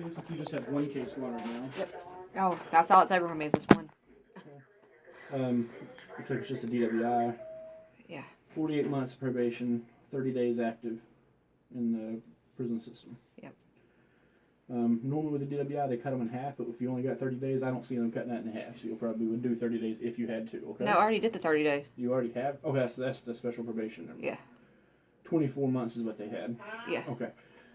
looks like you just have one case going right now. Yep. Oh, that's all it's ever from me is this one. Looks like it's just a DWI. Yeah. 48 months of probation, 30 days active in the prison system. Yep. Normally with the DWI, they cut them in half, but if you only got 30 days, I don't see them cutting that in half, so you'll probably would do 30 days if you had to, okay? No, I already did the 30 days. You already have? Okay, so that's the special probation. Yeah. 24 months is what they had. Yeah. Okay.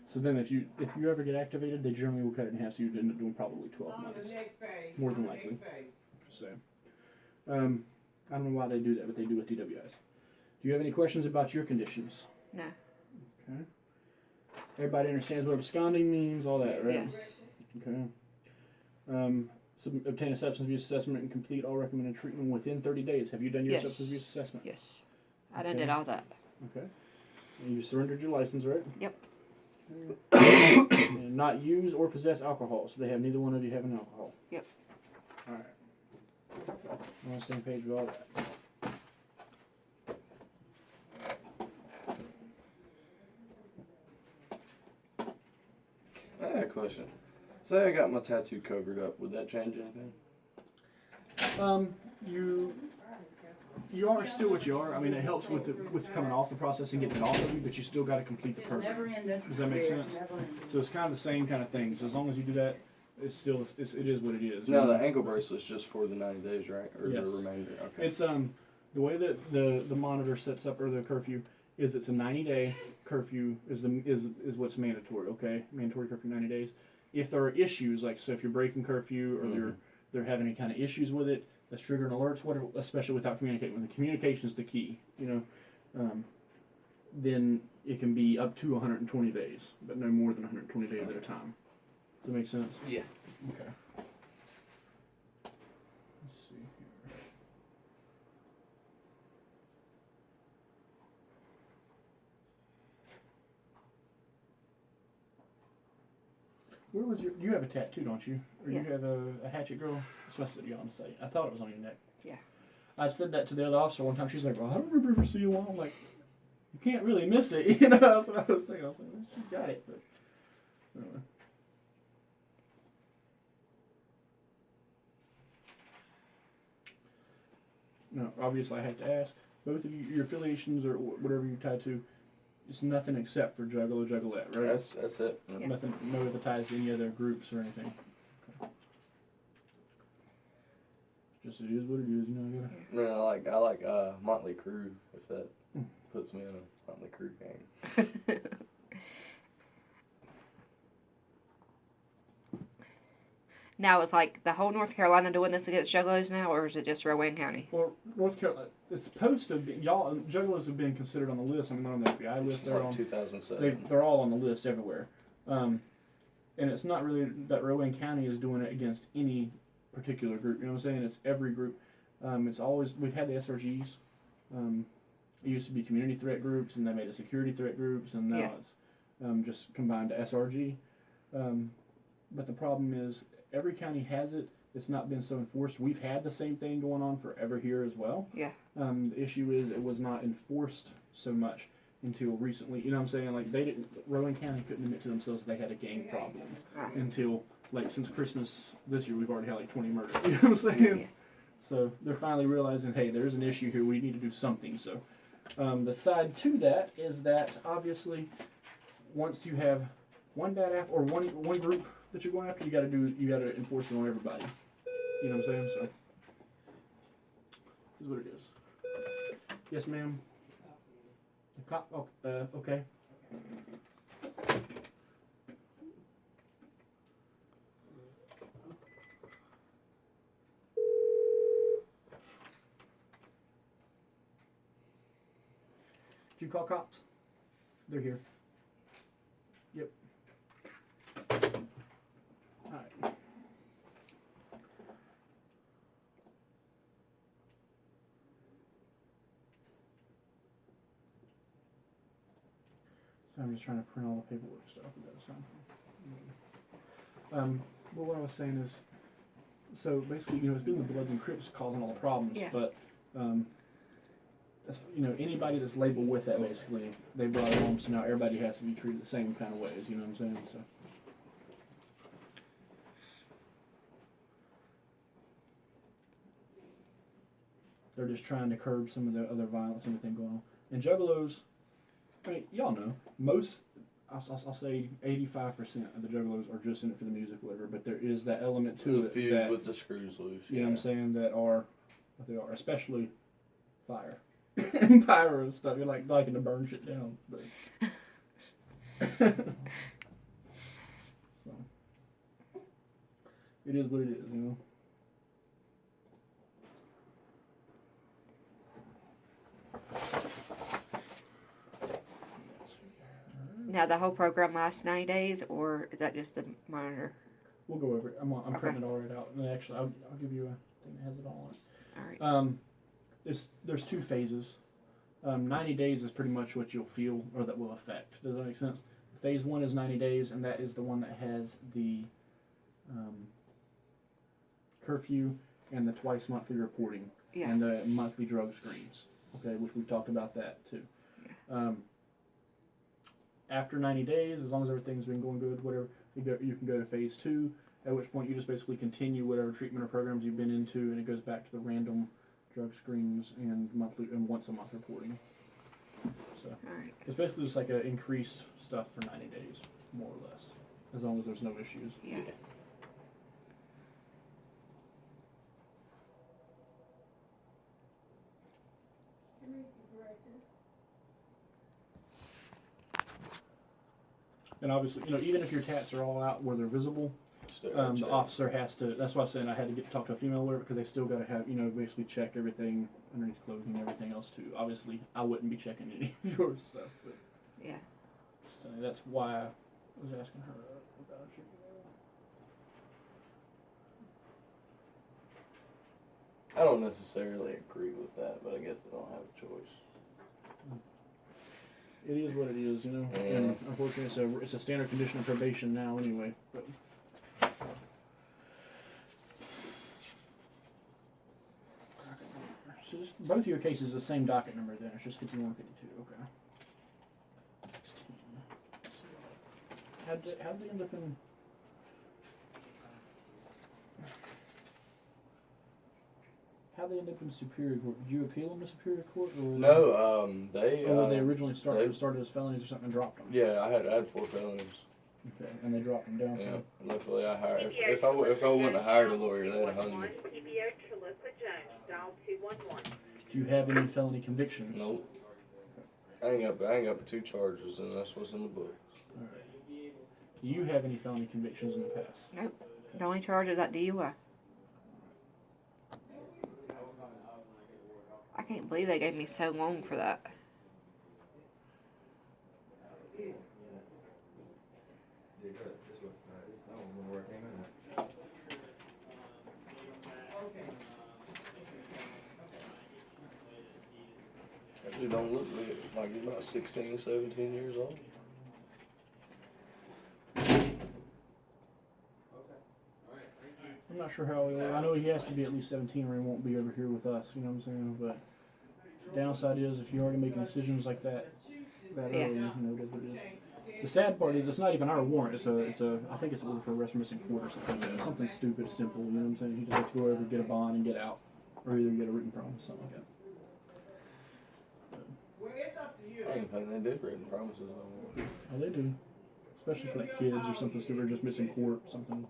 So then if you ever get activated, they generally will cut it in half, so you'd end up doing probably 12 months. More than likely. Just saying. I don't know why they do that, but they do with DWIs. Do you have any questions about your conditions? No. Okay. Everybody understands what absconding means, all that, right? Yes. Okay. Obtain a substance abuse assessment and complete all recommended treatment within 30 days. Have you done your Yes. substance abuse assessment? Yes. I done did all that. Okay. And you surrendered your license, right? Yep. And not use or possess alcohol. So they have neither one of you having alcohol. Yep. All right. I'm on the same page with all that. I had a question. Say I got my tattoo covered up, would that change anything? You are still what you are. I mean, it helps with coming off the process and getting it off of you, but you still got to complete the program. Does that make sense? So it's kind of the same kind of thing. So as long as you do that, it is what it is. No, the ankle bracelet's just for the 90 days, right? Or Yes. the remainder? Okay. It's the way that the monitor sets up, or the curfew, is it's a 90-day curfew is what's mandatory. Okay, mandatory curfew 90 days. If there are issues, like so if you're breaking curfew or they're having any kind of issues with it, that's triggering alerts, whatever, especially without communicating. When the communication is the key, then it can be up to 120 days, but no more than 120 days at a time. Does that make sense? Yeah. Okay. Let's see here. Where was you have a tattoo, don't you? Or Yeah. you have a hatchet girl? That's what I said you on the site. I thought it was on your neck. Yeah. I said that to the other officer one time. She's like, well, I don't remember ever seeing one. I'm like, you can't really miss it. That's what I was thinking. I was like, well, she's got it. But anyway. No, obviously I have to ask. Both of you, your affiliations or whatever you're tied to, it's nothing except for Juggalo, Juggalette, right? That's it. Yeah. Nothing, no other ties to any other groups or anything. Okay. Just it is what it is, No, I like Motley Crue, if that puts me in a Motley Crue game. Now it's like the whole North Carolina doing this against Juggalos now, or is it just Rowan County? Well, North Carolina, it's supposed to be, y'all, Juggalos have been considered on the list. I mean, not on the FBI list, It's they're like on, 2007. they're all on the list everywhere. And it's not really that Rowan County is doing it against any particular group, you know what I'm saying? It's every group. It's always, we've had the SRGs. It used to be community threat groups, and they made it security threat groups, and now it's just combined to SRG. But the problem is, every county has it. It's not been so enforced. We've had the same thing going on forever here as well. Yeah. The issue is it was not enforced so much until recently. You know what I'm saying? Like they didn't. Rowan County couldn't admit to themselves they had a gang problem until like since Christmas this year. We've already had like 20 murders. You know what I'm saying? Yeah. So they're finally realizing, hey, there's an issue here. We need to do something. So the side to that is that obviously once you have one bad app or one group that you're going after, you got to enforce it on everybody. You know what I'm saying? So, this is what it is. Yes, ma'am. The cop. Oh, okay. Did you call cops? They're here. Yep. Alright. So I'm just trying to print all the paperwork stuff we got to sign. But what I was saying is, so basically, it's been the Bloods and Crips causing all the problems, but anybody that's labeled with that, basically, they brought it home, so now everybody has to be treated the same kind of ways, you know what I'm saying? So, They're just trying to curb some of the other violence and everything going on. And juggalos, I mean, y'all know, most, I'll say 85% of the juggalos are just in it for the music or whatever, but there is that element to The it few that, with the screws loose. you know what I'm saying, that are what they are, especially fire. And pyro and stuff, you're like liking to burn shit down. But so, it is what it is, you know. Now the whole program lasts 90 days, or is that just the monitor? We'll go over it. I'm Okay. printing it all right out. And actually, I'll give you a thing that has it all on it. All right. There's two phases. 90 days is pretty much what you'll feel or that will affect. Does that make sense? Phase 1 is 90 days, and that is the one that has the curfew and the twice monthly reporting Yeah. and the monthly drug screens. Okay, which we've talked about that too. Yeah. After 90 days, as long as everything's been going good, whatever, you can go to phase 2. At which point you just basically continue whatever treatment or programs you've been into, and it goes back to the random drug screens and monthly and once a month reporting. So All right. it's basically just like a increased stuff for 90 days, more or less, as long as there's no issues. Yeah. And obviously, you know, even if your tats are all out where they're visible, the officer has to. That's why I was saying I had to get to talk to a female lawyer because they still got to have, you know, basically check everything underneath clothing and everything else too. Obviously, I wouldn't be checking any of your stuff, but Yeah. just telling you, that's why I was asking her about it. I don't necessarily agree with that, but I guess I don't have a choice. It is what it is, you know. Yeah. And unfortunately, it's a standard condition of probation now, anyway. But so both of your cases are the same docket number. Then it's just 5152. Okay. 16. How'd they end up in? How'd they end up in Superior Court? Did you appeal them to Superior Court, or were They. or were they originally started as felonies or something and dropped them? Yeah, I had 4 felonies. Okay, and they dropped them down. Yeah, luckily I hired. If I wouldn't have hired a lawyer, they'd have hung me. Do you have any felony convictions? Nope. I ain't got but 2 charges, and that's what's in the book. All right. Do you have any felony convictions in the past? Nope. The only charge is that DUI. I can't believe they gave me so long for that. That dude don't look like he's about 16, 17 years old. I'm not sure how old. I know he has to be at least 17 or he won't be over here with us, you know what I'm saying? But the downside is if you're already making decisions like that early, you know, it is what it is. The sad part is it's not even our warrant. It's a I think it's a order for arrest for missing court or something like that. Something stupid, simple, you know what I'm saying? He just has to go over, get a bond, and get out. Or either get a written promise, something like that. I didn't think they did written promises on it. Oh, they do. Especially for like kids or something stupid, or just missing court, something.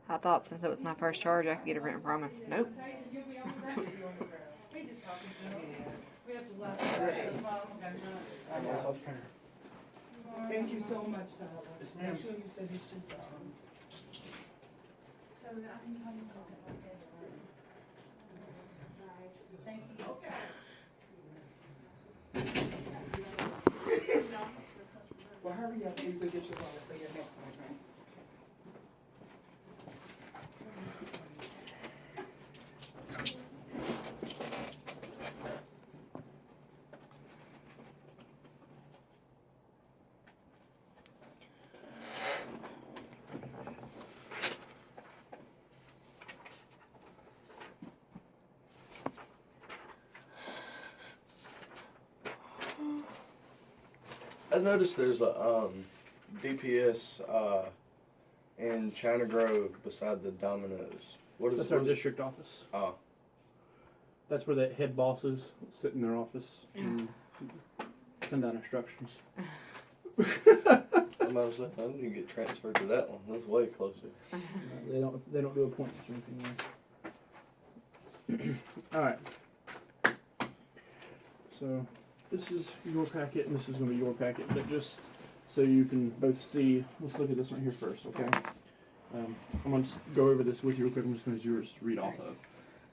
I thought since it was my first charge, I could get a written promise. Nope. Thank you so much, Tyler. Make sure you send these checks out. Thank you. Well, hurry up so you can get your wallet for your next one, okay? I noticed there's a DPS in China Grove beside the Domino's. What is That's it? our district office. Oh. That's where the head bosses sit in their office and send out instructions. I'm about to say, I need to get transferred to that one. That's way closer. They don't do appointments or anything there. All right. So this is your packet, and this is going to be your packet, but just so you can both see, let's look at this one here first, okay? I'm going to go over this with you real quick. I'm just going to use yours to read off of.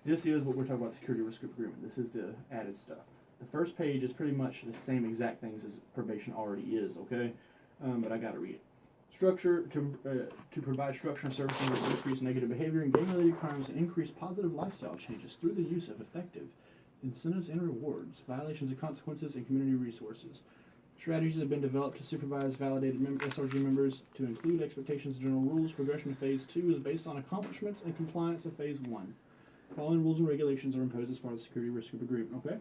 This is what we're talking about, security risk agreement. This is the added stuff. The first page is pretty much the same exact things as probation already is, okay? But I got to read it. Structure to provide structure and services that decrease negative behavior and gang-related crimes and increase positive lifestyle changes through the use of effective incentives and rewards, violations and consequences, and community resources. Strategies have been developed to supervise validated SRG members to include expectations and general rules. Progression to Phase 2 is based on accomplishments and compliance of Phase 1. Following rules and regulations are imposed as part of the security risk group agreement, okay?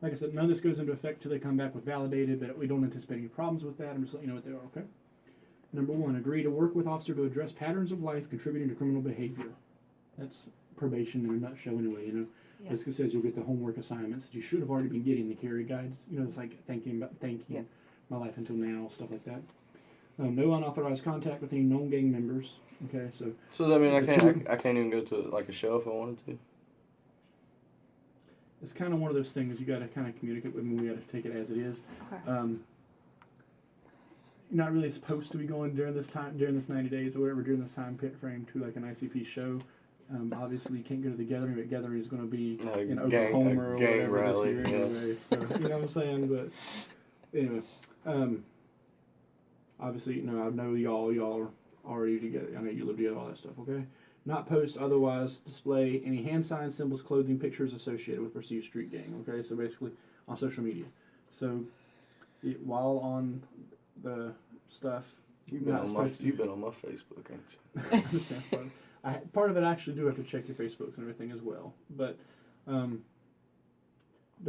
Like I said, none of this goes into effect until they come back with validated, but we don't anticipate any problems with that. I'm just letting you know what they are, okay? Number 1, agree to work with officer to address patterns of life contributing to criminal behavior. That's probation in a nutshell anyway, you know? Yeah. Basically says you'll get the homework assignments that you should have already been getting, the carry guides. You know, it's like thanking Yeah. my life until now, stuff like that. No unauthorized contact with any known gang members. Okay, so. So does that mean The I can't even go to like a show if I wanted to? It's kind of one of those things you got to kind of communicate with them. We got to take it as it is. Okay. You're not really supposed to be going during this 90 days or whatever, during this time frame to like an ICP show. Obviously, you can't go to the gathering, but gathering is going to be in Oklahoma or gang whatever rally, this year anyway. So, you know what I'm saying? But anyway, obviously, you know, I know y'all are already together. I know you live together, all that stuff, okay? Not post, otherwise display any hand signs, symbols, clothing, pictures associated with perceived street gang, okay? So basically, on social media. So, while on the stuff... You've been on my Facebook, ain't you? I understand. Part of it, I actually do have to check your Facebook and everything as well. But don't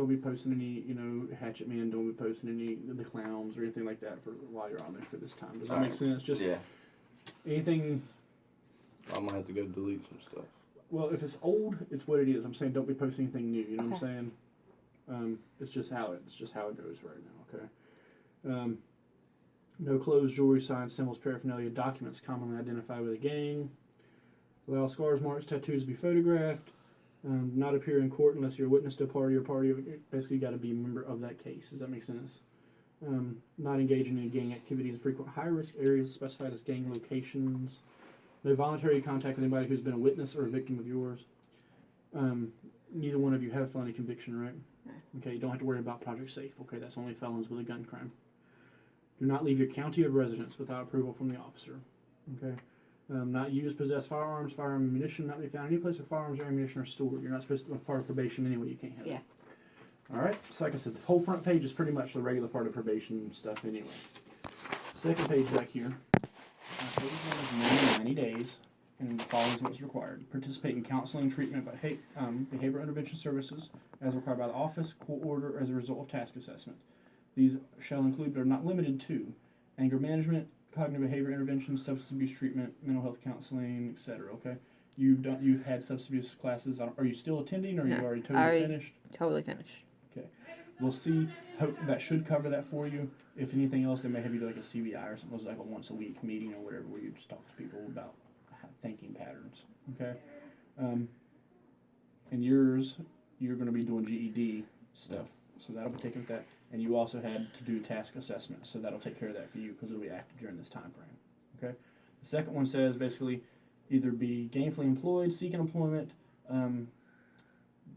be posting any, you know, Hatchet Man. Don't be posting any of the clowns or anything like that for while you're on there for this time. Does that make sense? Just anything. I might have to go delete some stuff. Well, if it's old, it's what it is. I'm saying don't be posting anything new. You know what I'm saying? It's just how it goes right now. Okay. No clothes, jewelry, signs, symbols, paraphernalia, documents commonly identified with a gang. Allow scars, marks, tattoos to be photographed. Not appear in court unless you're a witness to a party or party. Basically, you got to be a member of that case. Does that make sense? Not engage in any gang activities. Frequent high-risk areas specified as gang locations. No voluntary contact with anybody who's been a witness or a victim of yours. Neither one of you have a felony conviction, right? No. Okay, you don't have to worry about Project Safe. Okay, that's only felons with a gun crime. Do not leave your county of residence without approval from the officer. Okay. Not use, possess firearms, firearm ammunition, not be found any place where firearms or ammunition are stored. You're not supposed to be part of probation anyway. You can't have it. All right. So like I said, the whole front page is pretty much the regular part of probation stuff anyway. Second page back here. Phase 1 is 90 days, and the following is what's required. Participate in counseling, treatment, behavioral intervention services as required by the office, court order, as a result of task assessment. These shall include, but are not limited to, anger management, cognitive behavior intervention, substance abuse treatment, mental health counseling, etc. Okay, you've had substance abuse classes. Are you still attending, or are you already totally finished? Totally finished. Okay, we'll see. Hope that should cover that for you. If anything else, they may have you do like a CBI or something, like a once a week meeting or whatever, where you just talk to people about thinking patterns. Okay, and yours, you're going to be doing GED stuff, so that'll be taken with that. And you also had to do task assessment, so that'll take care of that for you because it'll be active during this time frame. Okay. The second one says basically either be gainfully employed, seeking employment,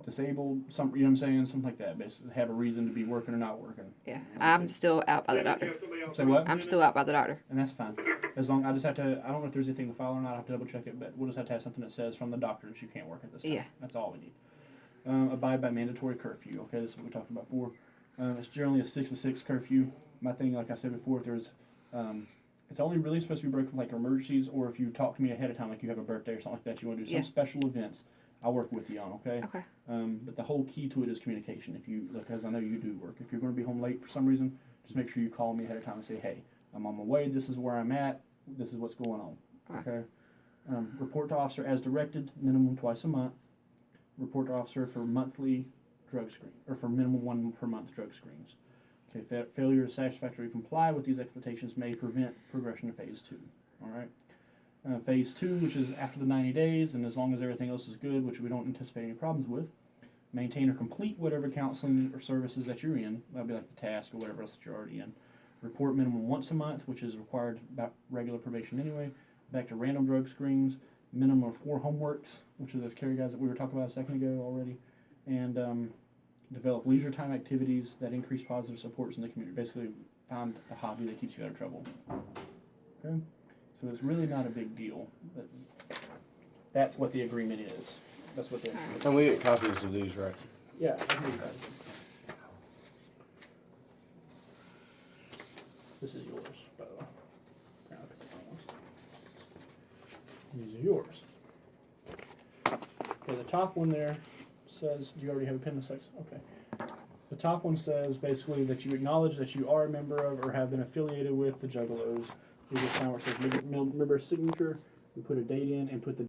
disabled, you know what I'm saying, something like that. Basically, have a reason to be working or not working. Yeah, I'm still out by the doctor. Say what? I'm still out by the doctor. And that's fine. As long I just have to. I don't know if there's anything to file or not. I have to double check it, but we'll just have to have something that says from the doctor that you can't work at this time. Yeah. That's all we need. Abide by mandatory curfew. Okay, this is what we talked about before. It's generally a 6 to 6 curfew. My thing, like I said before, if there's, it's only really supposed to be broken for like emergencies, or if you talk to me ahead of time, like you have a birthday or something like that, you want to do some special events, I'll work with you on, okay? Okay. But the whole key to it is communication. If you, like, as I know you do work, if you're going to be home late for some reason, just make sure you call me ahead of time and say, hey, I'm on my way, this is where I'm at, this is what's going on. Okay. Report to officer as directed, minimum twice a month. Report to officer for monthly drug screen, or for minimum 1 per month drug screens. Okay, failure to satisfactorily comply with these expectations may prevent progression to phase 2. All right. Phase 2, which is after the 90 days, and as long as everything else is good, which we don't anticipate any problems with, maintain or complete whatever counseling or services that you're in. That'll be like the task or whatever else that you're already in. Report minimum once a month, which is required about regular probation anyway. Back to random drug screens. Minimum of 4 homeworks, which are those carry guides that we were talking about a second ago already. And develop leisure time activities that increase positive supports in the community. Basically, find a hobby that keeps you out of trouble. Okay? So it's really not a big deal. But that's what the agreement is. That's what the agreement is. And we get copies of these, right? Yeah, I agree with that. This is yours, by the way. Here, I'll pick the wrong ones. These are yours. Okay, the top one there says, do you already have a pen that says? Okay. The top one says basically that you acknowledge that you are a member of or have been affiliated with the Juggalos. You just sign where it says member signature, you put a date in and put the